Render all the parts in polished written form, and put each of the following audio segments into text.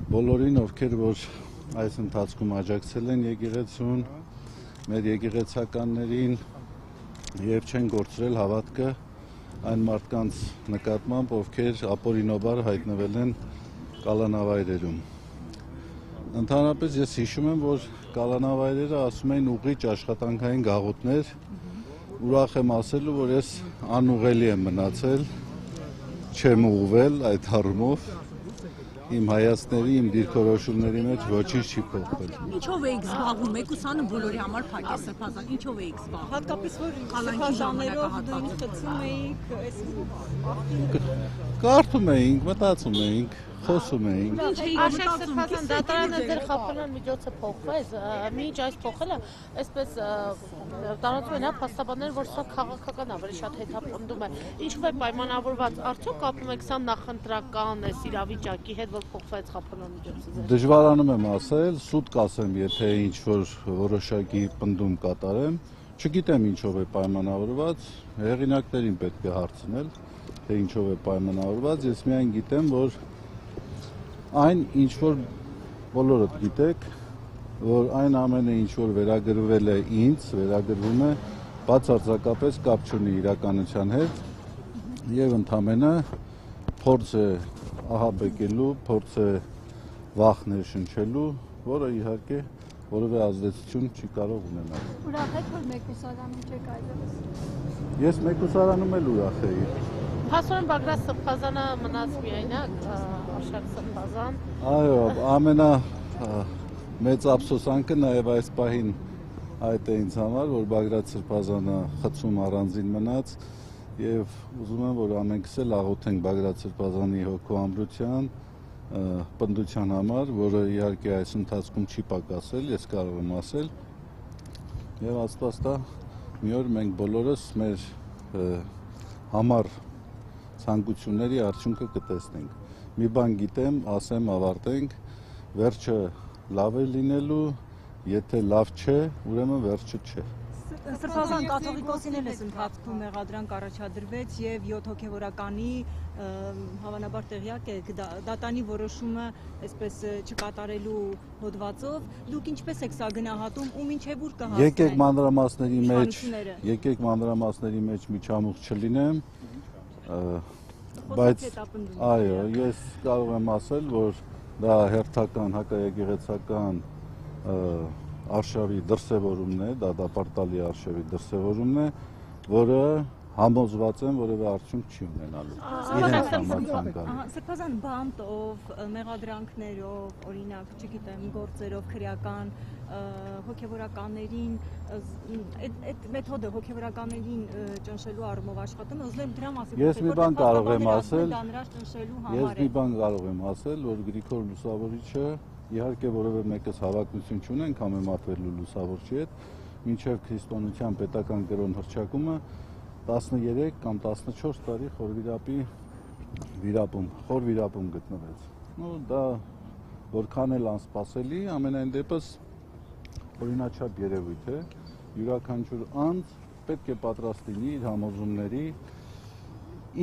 բոլորին, ովքեր որ այս ընթացքում աջակցել են եկեղեցուն, մեր եկեղեցականներին եւ չեն գործրել հավատքը այն մարդկանց նկատմամբ, ովքեր ապօրինաբար հայտնվել են կալանավայրերում։ Ընդհանրապես ես հիշում եմ, որ կալանավայրերը ասում էին ուղիղ աշխատանքային գաղութներ, ուրախ եմ ասելու, որ ես անուղելի եմ մնացել, չեմ ուղղվել այդ առումով, իմ հայացքների, իմ դիրքորոշումների մեջ ոչինչ չի փոխվել։ Ինչով եք զբաղվում, մեկուսանը բոլորի համար փակ է Սրբազան, ինչով եք զբաղվում։ Հատկապես որ սրբազաններով դուք խցում էիք, Կարդում էինք, մտածում էինք, խոսում էինք։ Արշակ Սրբազան դատարանը ձեր խափանան միջոցը փոխվեց, մինչ այս փոխելը, այսպես տարածում են փաստաբաններ, որ սա քաղաքական ավելի շատ հետապնդում է։ Ինչու է պայմանավորված, արդյոք կապում եք սա նախընտրական իրավիճակի հետ, որ փոխվեց խափանան միջոցը։ Դժվարանում եմ ասել, սուտ կասեմ, եթե ինչ-որ որոշակի պնդում կատարեմ, չգիտեմ ինչով է պայմանավորված, հեղինակներին պետք է հարցնել, թե ինչով է պայմանավորված, ես միայն գիտեմ, որ այն ինչ-որ բոլորդ գիտեք, որ այն ամենը ինչ-որ վերագրվել է ինձ, վերագրվում է բացարձակապես կապ չունի իրականության հետ եւ ընդամենը փորձ է ահաբեկելու, փորձ է վախ ներշնչելու, որը իհարկե որևէ ազդեցություն չի կարող ունենալ։ Ուրախ եք, որ մեկուսարանում չեք այլևս։ Ես մեկուսարանում էլ ուրախ էի։ Փաստորեն Բագրատ Սրբազանը մնաց միայնակ, Արշակ Սրբազան։ Այո, ամենա մեծ ափսոսանքը նաև այս պահին այդ է ինձ համար, որ Բագրատ Սրբազանը խցում առանձին մնաց եւ ուզում եմ, որ ամենքս էլ աղոթենք Բագրատ Սրբազանի հոգու ամրության, պնդության համար, որը իհարկե այս ընթացքում չի պակասել, ես կարող եմ ասել, եւ Աստված տա մի օր մենք բոլորս մեր համար ցանկությունների արդյունքը կտեսնենք։ Մի բան գիտեմ, ասեմ, ավարտենք, վերջը լավ է լինելու, եթե լավ չէ, ուրեմն վերջը չէ։ Սրբազան կաթողիկոսին էլ էս ընթացքում մեղադրանք առաջադրվեց եւ 7 հոգեվորականի հավանաբար տեղյակ եք դատանի որոշումը այսպես չկատարելու հոդվածով դուք ինչպես եք սա գնահատում ու մինչեւ ուր կհասնեն։ Եկեք մանրամասների մեջ միջամուխ չլինեմ, բայց այո, ես կարող եմ ասել, որ դա հերթական հակաեկեղեցական արշավի դրսևորումն է, դա դատապարտալի արշավի դրսևորումն է, որը համոզված եմ որևէ արդյունք չի ունենալու։ Իրենց համար ցանկալի։ Սրբազան բանտով, մեղադրանքներով, օրինակ, չգիտեմ, գործերով քրեական հոգեվորականներին այդ մեթոդը հոգեվորականներին ճնշելու առումով աշխատում է, ուզում եմ դրա մասին Ես մի բան կարող եմ ասել, ես մի բան կարող եմ ասել, որ Գրիգոր Լուսավորիչը իհարկե որևէ մեկս հավակնություն չունենք համեմատվելու Լուսավորչի հետ, մինչև քրիստոնեության պետական կրոն հռչակումը 13 կամ 14 տարի խոր վիրապում գտնվեց։ Ну դա որքան էլ անսպասելի, ամենայն դեպս օրինաչափ երևույթ է, յուրաքանչյուր անձ պետք է պատրաստ լինի իր համոզումների,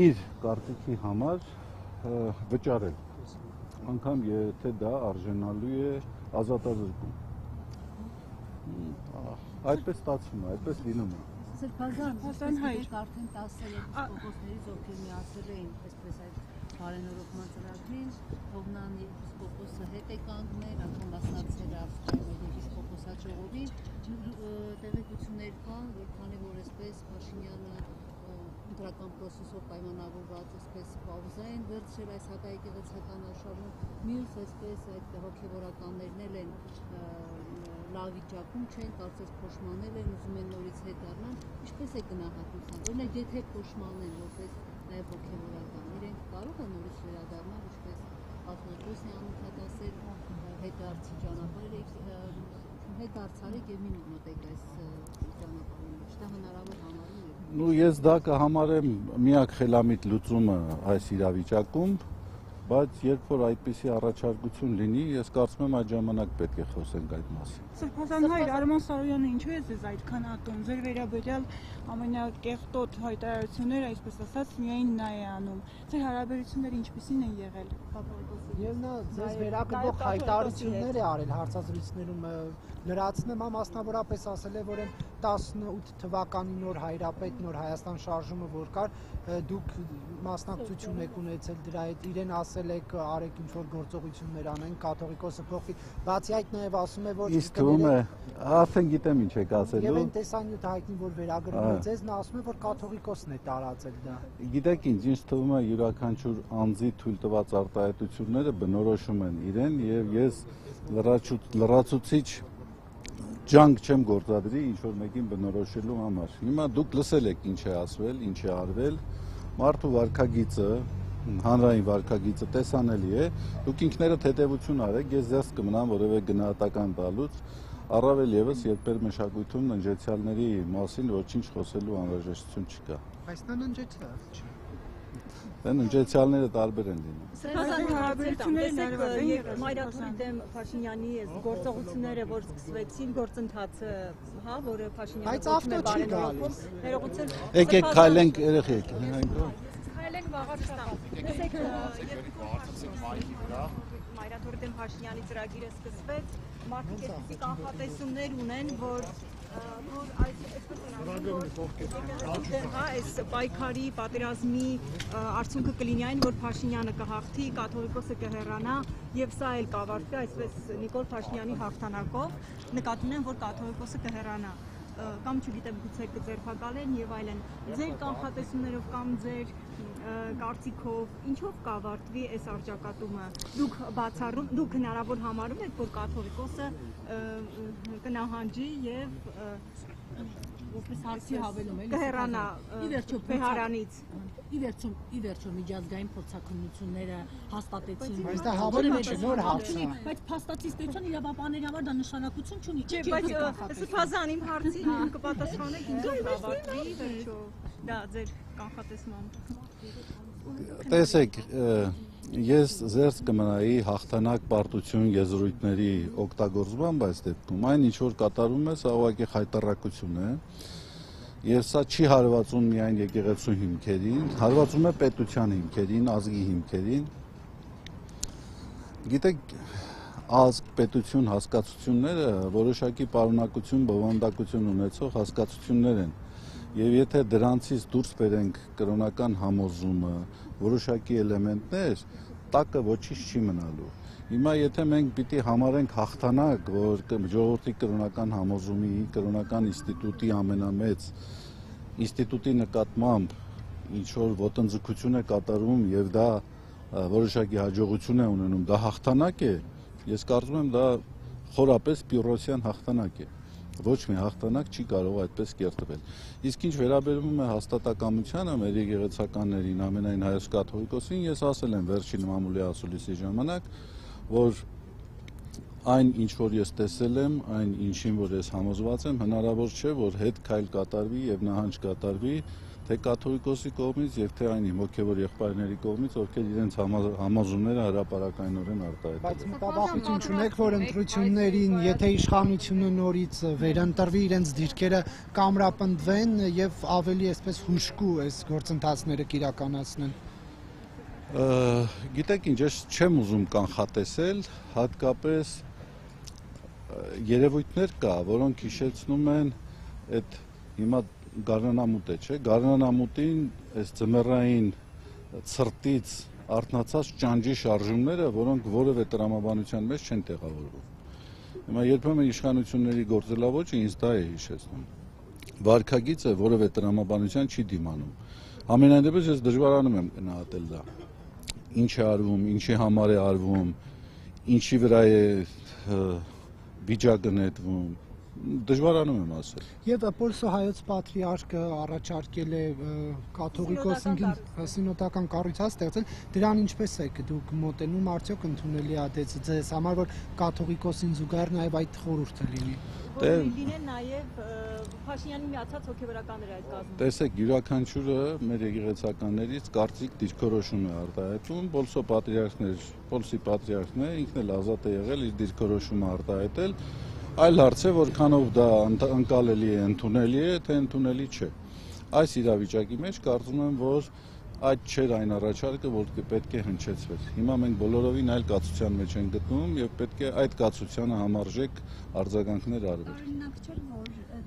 իր կարծիքի համար վճարել, անգամ եթե դա արժանալու է ազատազրկում։ Այդպես ստացվում է, այդպես լինում է։ Սրբազան հայր արդեն 10 եպիսկոպոսներից ովքեր միացել էին այսպես այդ բարենորոգման ծրագրին, Հովնան եպիսկոպոսը հետ է կանգնել, անգամ մասնակցել է Ավստրիայի եպիսկոպոսաճողովի, տեղեկություններ կան, որ քանի որ այսպես Փաշինյանը ընտրական պրոցեսով պայմանավորված այսպես պաուզա են վերցրել այս հակաեկեղեցական արշավում, մյուս այսպես այդ հոգևորականներն էլ են լավ վիճակում չեն, կարծես փոշմանել են, ուզում են նորից հետ դառնալ, ինչպես է գնահատում սա, օրինակ եթե փոշմանեն որպես նաև հոգևորական, իրենք կարող են նորից վերադառնալ, ինչպես կաթողիկոսն է անընդհատ հետդարձի ճանապարհը, հետդարձարեք եւ մի մոտեք այս ճանապարհին, դա հնարավոր համարում եք։ Ну ես դա կհամարեմ միակ խելամիտ լուծումը այս իրավիճակում, բայց երբ որ այդպիսի առաջարկություն լինի, ես կարծում եմ այդ ժամանակ պետք է խոսենք այդ մասին։ Սրբազան հայր Արման Սարոյանը ինչու է ձեզ այդքան ատում։ Ձեր վերաբերյալ ամենակեղտոտ հայտարարությունները, այսպես ասած, միայն նա է անում։ Ձեր հարաբերությունները ինչպիսին են եղել Կաթողիկոսի։ Եվ նա ձեզ վերաբերող հայտարարություններ է արել հարցազրույցներում լրացնեմ, մասնավորապես ասել է, որ 18 թվականի նոր հայրապետ, նոր Հայաստան շարժումը որ կար, դուք մասնակցություն եք ունեցել դրա հետ, իրեն ասել եք արեք ինչ-որ գործողություններ անեն, կաթողիկոսը փոխվի, բացի այդ նաև ասում է, որ Իսկ թվում է, արդեն գիտեմ ինչ եք ասելու։ Եվ այն տեսանյութը հայտնի, որ վերագրվում է ձեզ, նա ասում է, որ կաթողիկոսն է տարածել դա։ Գիտեք ինչ, ինձ թվում է յուրաքանչյուր անձի թույլ տված արտահայտությունները բնորոշում են իրեն եւ ես լրացուցիչ ջանք չեմ գործադրի ինչ-որ մեկին բնորոշելու համար։ Հիմա դուք լսել եք ինչ է ասվել, ինչ է արվել, մարդու վարքագիծը, հանրային վարքագիծը տեսանելի է, դուք ինքներդ հետևություն արեք, ես ձեզ կմնամ որևէ գնահատական տալուց, առավել եւս երբեր մշակույթում ննջեցյալների մասին ոչինչ խոսելու անհրաժեշտություն չկա։ Բայց նա ննջեցյալ չէ։ Ննջեցյալները տարբեր են լինում։ Սրբազան հարաբերությունները Մայրաթորի դեմ Փաշինյանի գործողությունները, որ սկսվեցին, գործընթացը, հա, որը Փաշինյանը Բայց ավտո չի գալիս։ ներողություն։ Եկեք քայլենք երեխեք։ Քայլենք վաղարշտամ։ Մայրաթորի դեմ Փաշինյանի ծրագիրը սկսվեց, մարդիկ այսպիսի կանխատեսումներ ունեն, որ այս պայքարի պատերազմի արդյունքը կլինի այն, որ Փաշինյանը կհաղթի, կաթողիկոսը կհեռանա եւ սա էլ կավարտվի այսպես Նիկոլ Փաշինյանի հաղթանակով, նկատի ունեմ, որ կաթողիկոսը կհեռանա կամ չգիտեմ գուցե կձերբակալեն եւ այլն։ Ձեր կանխատեսումներով կամ ձեր կարծիքով ինչով կավարտվի այս արճակատումը։ Դուք բացառում, դուք հնարավոր համարում եք, որ կաթողիկոսը կնահանջի եւ Որպես հարցի հավելում էլի կհեռանա ի վերջո Բեհարանից։ ի վերջո միջազգային փորձաքննությունները հաստատեցին Բայց դա հավելում չէ, նոր հարց է։ բայց փաստացից պետության իրավաբանների համար դա նշանակություն չունի Չէ, բայց Սրբազան իմ հարցին կպատասխանեք ինչով կավարտվի վերջո դա ձեր կանխատեսմամբ։ Տեսեք, ես զերծ կմնայի հաղթանակ պարտություն եզրույթների օգտագործման այս դեպքում, այն ինչ որ կատարում է, սա ուղղակի խայտառակություն է, եւ սա չի հարվածում միայն եկեղեցու հիմքերին, հարվածում է պետության հիմքերին, ազգի հիմքերին։ Գիտեք, ազգ, պետություն հասկացությունները որոշակի պարունակություն, բովանդակություն ունեցող հասկացություններ են։ Եվ եթե դրանցից դուրս բերենք կրոնական համոզումը, որոշակի էլեմենտներ, տակը ոչինչ չի մնալու։ Հիմա եթե մենք պիտի համարենք հաղթանակ, որ ժողովրդի կրոնական համոզումի, կրոնական ինստիտուտի ամենամեծ ինստիտուտի նկատմամբ ինչ որ ոտնձգություն է կատարում եւ դա որոշակի հաջողություն է ունենում, դա հաղթանակ է, ես կարծում եմ դա խորապես պյուրոսյան հաղթանակ է։ Ոչ մի հաղթանակ չի կարող այդպես կերտվել։ Իսկ ինչ վերաբերում է հաստատակամությանը, մեր եկեղեցականներին, ամենայն հայոց կաթողիկոսին, ես ասել եմ վերջին մամուլի ասուլիսի ժամանակ, որ այն ինչ որ ես տեսել եմ, այն ինչին որ ես համոզված եմ, հնարավոր չէ, որ հետ քայլ կատարվի եւ նահանջ կատարվի թե կաթողիկոսի կողմից եւ թե այն հոգեվոր եղբայրների կողմից, ովքեր իրենց համոզումները հրապարակայնորեն արտահայտել են։ Բայց մտավախություն չունեք, որ ընտրություններին, եթե իշխանությունը նորից վերընտրվի, իրենց դիրքերը կամրապնդվեն եւ ավելի այսպես հուշկու այս գործընթացները կիրականացնեն։ Գիտեք ինչ, ես չեմ ուզում կանխատեսել, հատկապես երևույթներ կա, որոնք հիշեցնում են այդ հիմա գարնանամուտ է, չէ՞, գարնանամուտին այս ձմեռային ցրտից արթնացած ճանճի շարժումները, որոնք որևէ տրամաբանության մեջ չեն տեղավորվում։ Հիմա երբեմն իշխանությունների գործելավոճը ինձ դա է հիշեցնում։ Վարքագիծը որևէ տրամաբանության չի դիմանում։ Ամենայն դեպս ես դժվարանում եմ գնահատել դա։ Ինչ է արվում, ինչի համար է արվում, ինչի վրա է վիճակը նետվում։ Դժվարանում եմ ասել։ Եվ Պոլսո հայոց պատրիարքը առաջարկել է կաթողիկոսին սինոդական կառույց ստեղծել, դրան ինչպես եք դուք մոտենում, արդյոք ընդունելի է ձեզ համար, որ կաթողիկոսին զուգահեռ նաև այդ խորհուրդը լինի։ Լինեն նաև Փաշինյանի միացած հոգևորականները այդ կազմում։ Տեսեք, յուրաքանչյուրը մեր եկեղեցականներից կարծիք դիրքորոշում է արտահայտում, Պոլսի պատրիարքն է, ինքն էլ ազատ է եղել իր դիրքորոշումը արտահայտել, այլ հարց է, որքանով դա ընկալելի է, ընդունելի է, թե ընդունելի չէ։ Այս իրավիճակի մեջ կարծում եմ, որ այդ չէր այն առաջարկը, որ պետք է հնչեցվեր։ Հիմա մենք բոլորովին այլ կացության մեջ ենք գտնվում եւ պետք է այդ կացությանը համարժեք արձագանքներ արվեր։ Օրինակ չէր, որ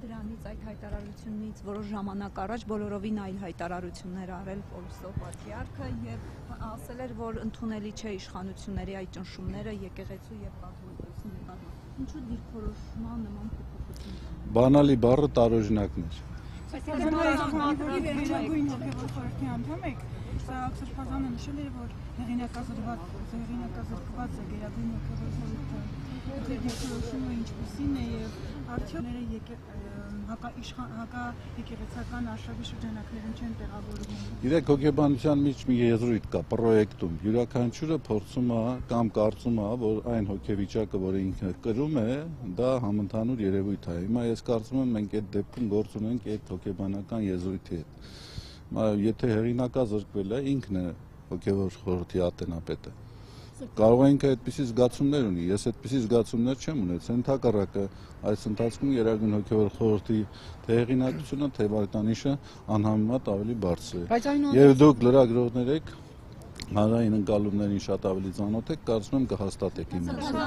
դրանից այդ հայտարարությունից որոշ ժամանակ առաջ բոլորովին այլ հայտարարություններ արել Պոլսո պատրիարքը եւ ասել էր, որ ընդունելի չէ իշխանությունների այդ ճնշումները եկեղեցու եւ կաթողիկոսի նկատմամբ։ Ինչու դիրքորոշման նման փոփոխություն։ Բանալի բառը տարօրինակներ։ Այսինքն որի վերջագույն հոգևոր խորհրդի անդամ եք, Սաղ Սրբազանը նշել էր, որ հեղինակազրկված է գերագույն հոգևոր խորհուրդը, դիրքորոշումը ինչպիսին է եւ արդյունքները հակաեկեղեցական արշավի շրջանակներում չեն տեղավորվում։ Իրեք հոգեբանության մեջ մի եզրույթ կա պրոյեկտում, յուրաքանչյուրը փորձում է կամ կարծում է, որ այն հոգեվիճակը, որը ինքը կրում է, դա համընդհանուր երևույթ է։ Հիմա ես կարծում եմ մենք այդ դեպքում գործ ունենք այդ հոգեբանական եզրույթի հետ։ Եթե հեղինակազրկվել է, ինքն է հոգևոր խորհրդի ատենապետը։ Կարող է ինքը այդպիսի զգացումներ ունի, ես այդպիսի զգացումներ չեմ ունեցել, ընդհակառակը այս ընթացքում Գերագույն հոգևոր խորհրդի թե հեղինակությունը, թե վարկանիշը անհամեմատ ավելի բարձր է։ Եվ դուք լրագրողներ եք, հանրային ընկալումներին շատ ավելի ծանոթ եք, կարծում եմ կհաստատեք իմ ասածը։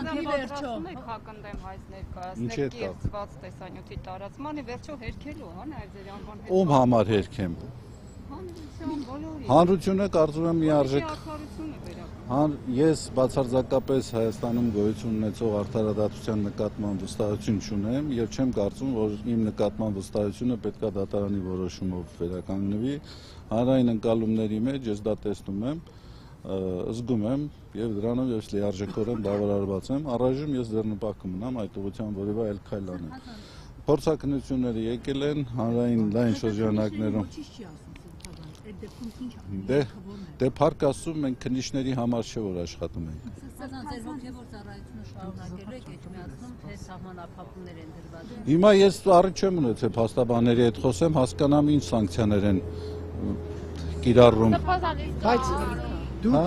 Հակընդդեմ հայց ներկայացնել կեղծված տեսանյութի տարածմանը, վերջո հերքելու, հա, նաև ձեր անվան հետ։ Ում համար հերքեմ։ Հանրությունը կարծում եմ միարժեք Ես բացարձակապես Հայաստանում գոյություն ունեցող արդարադատության նկատմամբ վստահություն չունեմ եւ չեմ կարծում, որ իմ նկատմամբ վստահությունը պետքա դատարանի որոշումով վերականգնվի։ Հանրային ընկալումների մեջ ես դա տեսնում եմ, զգում եմ եւ դրանով ես լիարժեքորեն բավարարված եմ։ Առայժմ ես դեռ նպատակ կմնամ այդ ուղղությամբ որևէ այլ քայլ անեմ։ Փորձակնությունները եկել են հանրային լայն շրջանակներում։ Դե փառք Աստծո, մենք քննիչների համար չէ որ աշխատում ենք։ Սազան, ձեր հոգևոր ծառայությունը շարունակելու եք այդ միացնում, թե սահմանափակումներ են դրված։ Հիմա ես առիթ չեմ ունեցել փաստաբանների հետ խոսեմ, հասկանամ ինչ սանկցիաներ են կիրառում։ Բայց դուք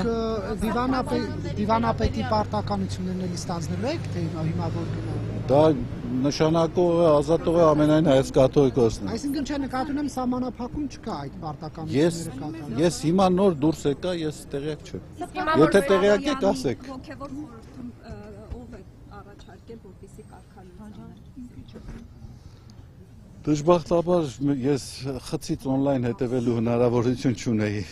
դիվանապետի պարտականություններն էլի ստանձնելու եք, թե հիմա որ գնալ։ Դա նշանակող է, ազատող է ամենայն հայոց կաթողիկոսն։ Այսինքն չէ նկատում եմ սահմանափակում չկա այդ պարտականությունները կատարել։ Ես հիմա նոր դուրս եկա, ես տեղյակ չեմ։ Եթե տեղյակ եք, ասեք։ Հոգևոր խորհրդում ով է առաջարկել, որպեսզի կարգավորվի։ Դժբախտաբար ես խցից on-line հետևելու հնարավորություն չունեի։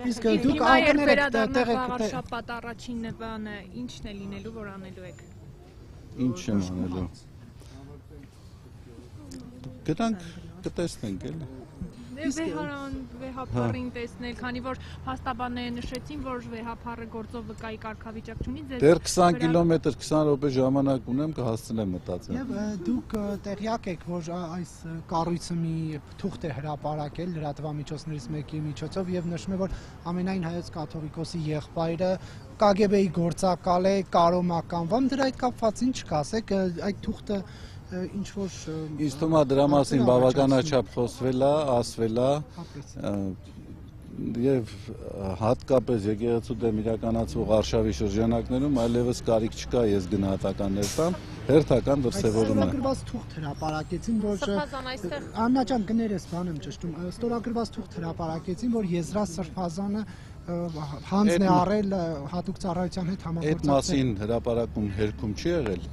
Իսկ դուք ակներ եք Վարշապատ առաջին բանը ի՞նչն է լինելու, որ անելու եք։ Ինչ եմ անելու։ Գտանք կտեսնենք էլի։ Վեհապարին տեսնել, քանի որ փաստաբանները նշեցին, որ վեհապարը գործով վկայի կարգավիճակ չունի, դեռ 20 կիլոմետր 20 րոպե ժամանակ ունեմ կհասցնեմ մտածել։ Եվ դուք տեղյակ եք, որ այս կառույցը մի թուղթ է հրապարակել լրատվամիջոցներից մեկի միջոցով եւ նշում է, որ ամենայն հայոց կաթողիկոսի եղբայրը KGB-ի գործակալ է, կարոմականվան, դրա հետ կապված ինչ կասեք, այդ թուղթը ինչ որ Ինձ թվում է դրա մասին բավականաչափ խոսվել է, ասվել է եւ հատկապես եկեղեցու դեմ իրականացվող արշավի շրջանակներում այլևս կարիք չկա ես գնահատականներ տամ, հերթական դրսևորում է։ Ստորագրված թուղթ հրապարակեցին, որ Աննա ջան գներես բան եմ ճշտում, ստորագրված թուղթ հրապարակեցին, որ Եզրա Սրբազանը հանձն է առել հատուկ ծառայության հետ համագործակցել։ Այդ մասին հրապարակում հերքում չի եղել։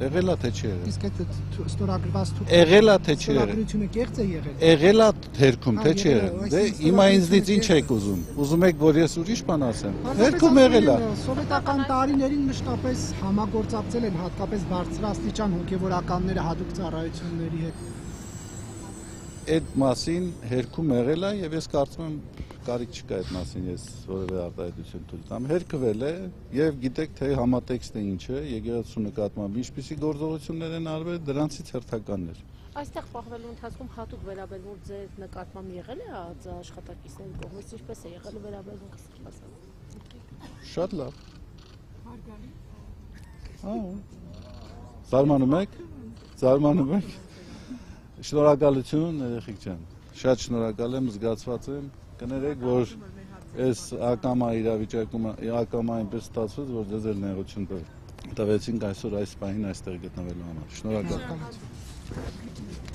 Եղել է թե չի եղել։ Իսկ այդ ստորագրված թուղթը եղել է թե չի եղել։ Ստորագրությունը կեղծ է եղել։ Եղել է հերքում թե չի եղել։ Դե հիմա ինձնից ինչ եք ուզում։ Ուզում եք որ ես ուրիշ բան ասեմ։ Հերքում եղել է։ Սովետական տարիներին մշտապես համագործակցել են հատկապես բարձրաստիճան հոգևորականները հատուկ ծառայությունների հետ։ այդ մասին հերքում եղել է եւ ես կարծում եմ կարիք չկա այդ մասին ես որևէ արտահայտություն տուր տամ։ Հերքվել է եւ գիտեք թե համատեքստը ինչ է, եկեղեցու նկատմամբ ինչպիսի գործողություններ են արվել, դրանցից հերթականներ։ Այստեղ պահվելու ընթացքում հատուկ վերաբերմունք ձեր նկատմամբ եղել է աշխատակիցների կողմից, ինչպես է եղել վերաբերմունքը Սրբազան։ Շատ լավ։ Զարմանում եք։ Շնորհակալություն, երեխեք ջան։ Շատ շնորհակալ եմ, զգացված եմ։ Կներեք, որ այս ակամա իրավիճակում ակամա այնպես ստացվեց, որ ձեզ էլ ներողություն տվեցինք այսօր այս պահին այստեղ գտնվելու համար։ Շնորհակալ եմ։